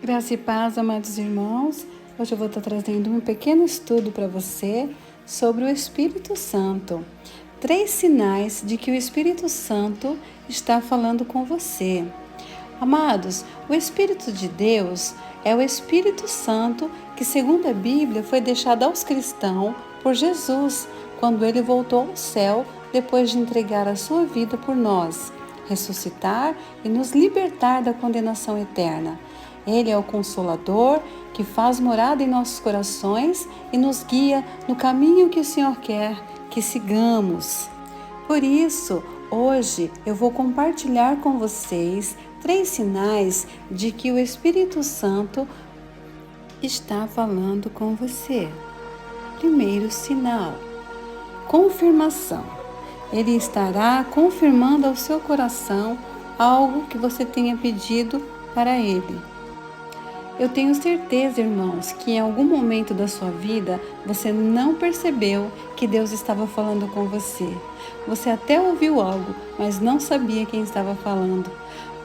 Graça e paz, amados irmãos. Hoje eu vou estar trazendo um pequeno estudo para você sobre o Espírito Santo. 3 sinais de que o Espírito Santo está falando com você. Amados, o Espírito de Deus é o Espírito Santo que, segundo a Bíblia, foi deixado aos cristãos por Jesus, quando ele voltou ao céu depois de entregar a sua vida por nós, ressuscitar e nos libertar da condenação eterna. Ele é o Consolador que faz morada em nossos corações e nos guia no caminho que o Senhor quer que sigamos. Por isso, hoje eu vou compartilhar com vocês 3 sinais de que o Espírito Santo está falando com você. Primeiro sinal: confirmação. Ele estará confirmando ao seu coração algo que você tenha pedido para ele. Eu tenho certeza, irmãos, que em algum momento da sua vida você não percebeu que Deus estava falando com você. Você até ouviu algo, mas não sabia quem estava falando,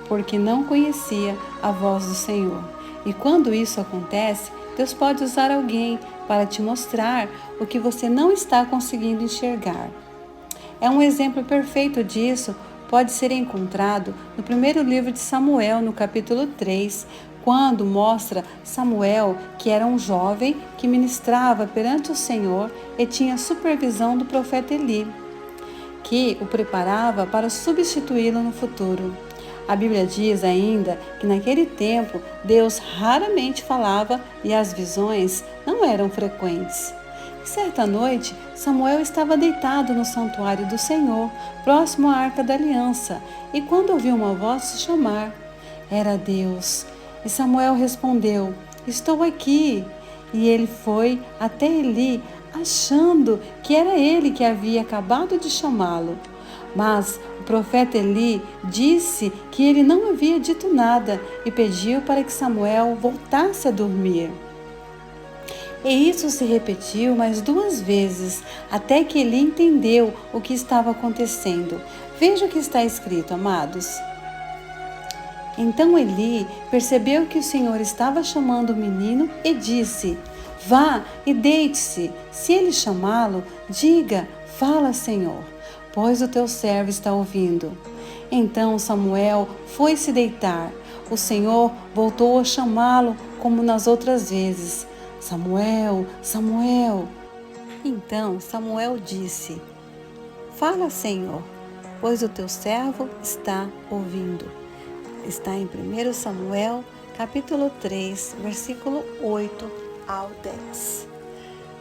porque não conhecia a voz do Senhor. E quando isso acontece, Deus pode usar alguém para te mostrar o que você não está conseguindo enxergar. Um exemplo perfeito disso pode ser encontrado no primeiro livro de Samuel, no capítulo 3, quando mostra Samuel, que era um jovem que ministrava perante o Senhor e tinha supervisão do profeta Eli, que o preparava para substituí-lo no futuro. A Bíblia diz ainda que naquele tempo Deus raramente falava e as visões não eram frequentes. Certa noite, Samuel estava deitado no santuário do Senhor, próximo à Arca da Aliança, e quando ouviu uma voz se chamar, era Deus. E Samuel respondeu: "Estou aqui." E ele foi até Eli, achando que era ele que havia acabado de chamá-lo. Mas o profeta Eli disse que ele não havia dito nada e pediu para que Samuel voltasse a dormir. E isso se repetiu mais 2 vezes, até que Eli entendeu o que estava acontecendo. Veja o que está escrito, amados. Então Eli percebeu que o Senhor estava chamando o menino e disse: "Vá e deite-se. Se ele chamá-lo, diga: 'Fala, Senhor, pois o teu servo está ouvindo.'" Então Samuel foi se deitar. O Senhor voltou a chamá-lo como nas outras vezes: "Samuel, Samuel." Então Samuel disse: "Fala, Senhor, pois o teu servo está ouvindo." Está em 1 Samuel, capítulo 3, versículo 8 ao 10.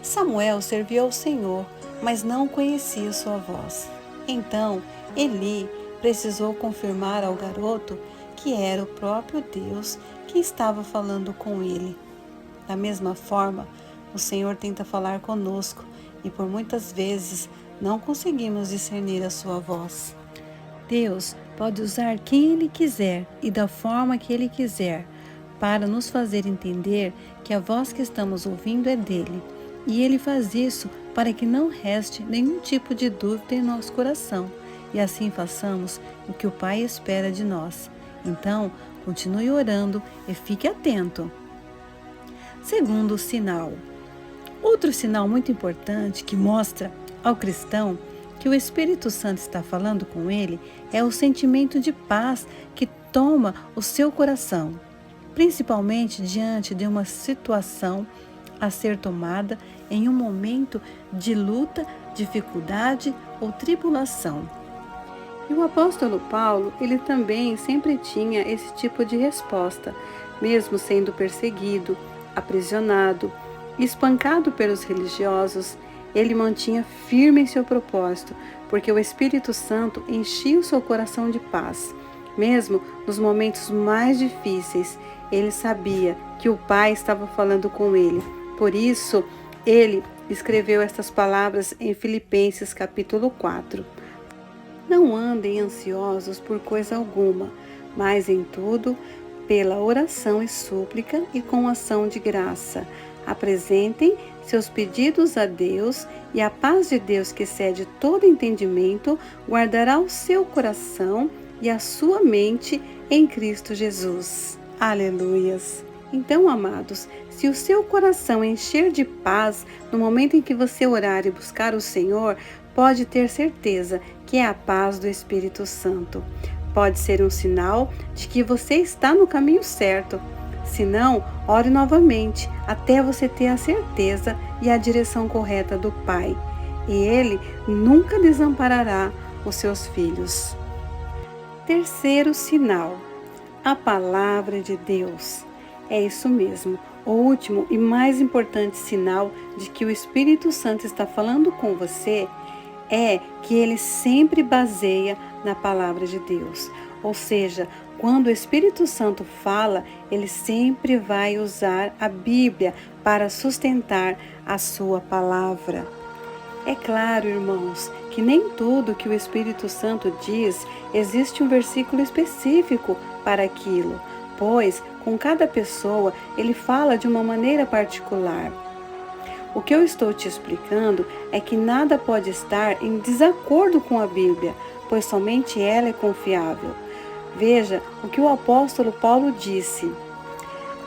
Samuel servia ao Senhor, mas não conhecia sua voz. Então, Eli precisou confirmar ao garoto que era o próprio Deus que estava falando com ele. Da mesma forma, o Senhor tenta falar conosco e por muitas vezes não conseguimos discernir a sua voz. Deus pode usar quem Ele quiser e da forma que Ele quiser para nos fazer entender que a voz que estamos ouvindo é dele. E Ele faz isso para que não reste nenhum tipo de dúvida em nosso coração e assim façamos o que o Pai espera de nós. Então, continue orando e fique atento. Segundo sinal. Outro sinal muito importante que mostra ao cristão que o Espírito Santo está falando com ele é o sentimento de paz que toma o seu coração, principalmente diante de uma situação a ser tomada em um momento de luta, dificuldade ou tribulação. E o apóstolo Paulo, ele também sempre tinha esse tipo de resposta, mesmo sendo perseguido, aprisionado, espancado pelos religiosos. Ele mantinha firme em seu propósito, porque o Espírito Santo enchia o seu coração de paz. Mesmo nos momentos mais difíceis, ele sabia que o Pai estava falando com ele. Por isso, ele escreveu estas palavras em Filipenses capítulo 4. "Não andem ansiosos por coisa alguma, mas em tudo, pela oração e súplica e com ação de graça, apresentem seus pedidos a Deus, e a paz de Deus, que excede todo entendimento, guardará o seu coração e a sua mente em Cristo Jesus." Aleluias! Então, amados, se o seu coração encher de paz no momento em que você orar e buscar o Senhor, pode ter certeza que é a paz do Espírito Santo. Pode ser um sinal de que você está no caminho certo. Se não, ore novamente até você ter a certeza e a direção correta do Pai. E Ele nunca desamparará os seus filhos. Terceiro sinal, a palavra de Deus. É isso mesmo, o último e mais importante sinal de que o Espírito Santo está falando com você é que ele sempre baseia na palavra de Deus. Ou seja, quando o Espírito Santo fala, ele sempre vai usar a Bíblia para sustentar a sua palavra. É claro, irmãos, que nem tudo que o Espírito Santo diz existe um versículo específico para aquilo, pois com cada pessoa ele fala de uma maneira particular. O que eu estou te explicando é que nada pode estar em desacordo com a Bíblia, pois somente ela é confiável. Veja o que o apóstolo Paulo disse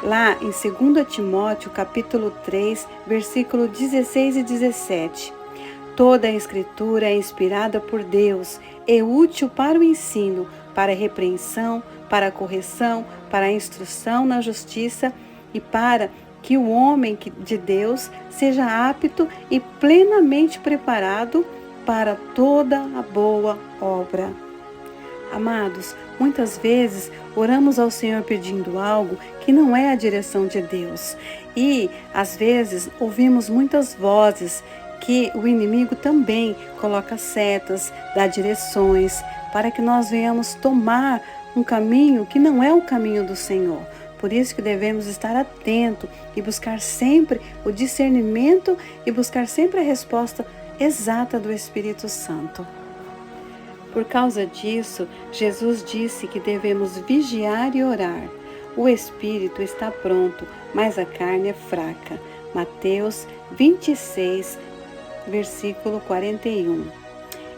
lá em 2 Timóteo capítulo 3, versículo 16 e 17. Toda a Escritura é inspirada por Deus, é útil para o ensino, para a repreensão, para a correção, para a instrução na justiça e para que o homem de Deus seja apto e plenamente preparado para toda a boa obra. Amados, muitas vezes oramos ao Senhor pedindo algo que não é a direção de Deus. E, às vezes, ouvimos muitas vozes que o inimigo também coloca setas, dá direções, para que nós venhamos tomar um caminho que não é o caminho do Senhor. Por isso que devemos estar atentos e buscar sempre o discernimento e buscar sempre a resposta exata do Espírito Santo. Por causa disso, Jesus disse que devemos vigiar e orar. O espírito está pronto, mas a carne é fraca. Mateus 26, versículo 41.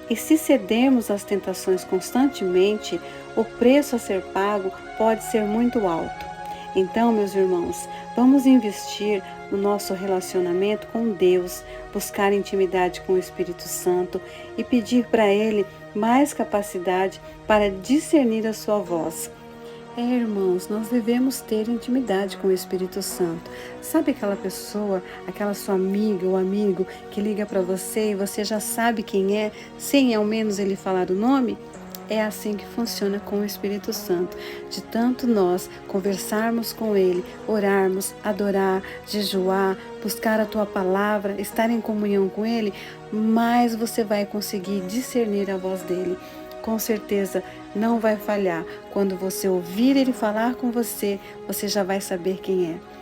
E se cedermos às tentações constantemente, o preço a ser pago pode ser muito alto. Então, meus irmãos, vamos investir no nosso relacionamento com Deus, buscar intimidade com o Espírito Santo e pedir para Ele mais capacidade para discernir a sua voz. Irmãos, nós devemos ter intimidade com o Espírito Santo. Sabe aquela pessoa, aquela sua amiga ou amigo que liga para você e você já sabe quem é, sem ao menos ele falar o nome? É assim que funciona com o Espírito Santo. De tanto nós conversarmos com Ele, orarmos, adorar, jejuar, buscar a Tua palavra, estar em comunhão com Ele, mais você vai conseguir discernir a voz dEle. Com certeza não vai falhar. Quando você ouvir Ele falar com você, você já vai saber quem é.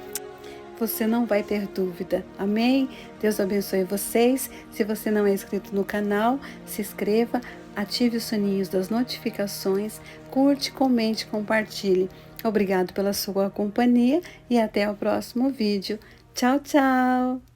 Você não vai ter dúvida. Amém? Deus abençoe vocês. Se você não é inscrito no canal, se inscreva, ative os sininhos das notificações, curte, comente, compartilhe. Obrigado pela sua companhia e até o próximo vídeo. Tchau, tchau!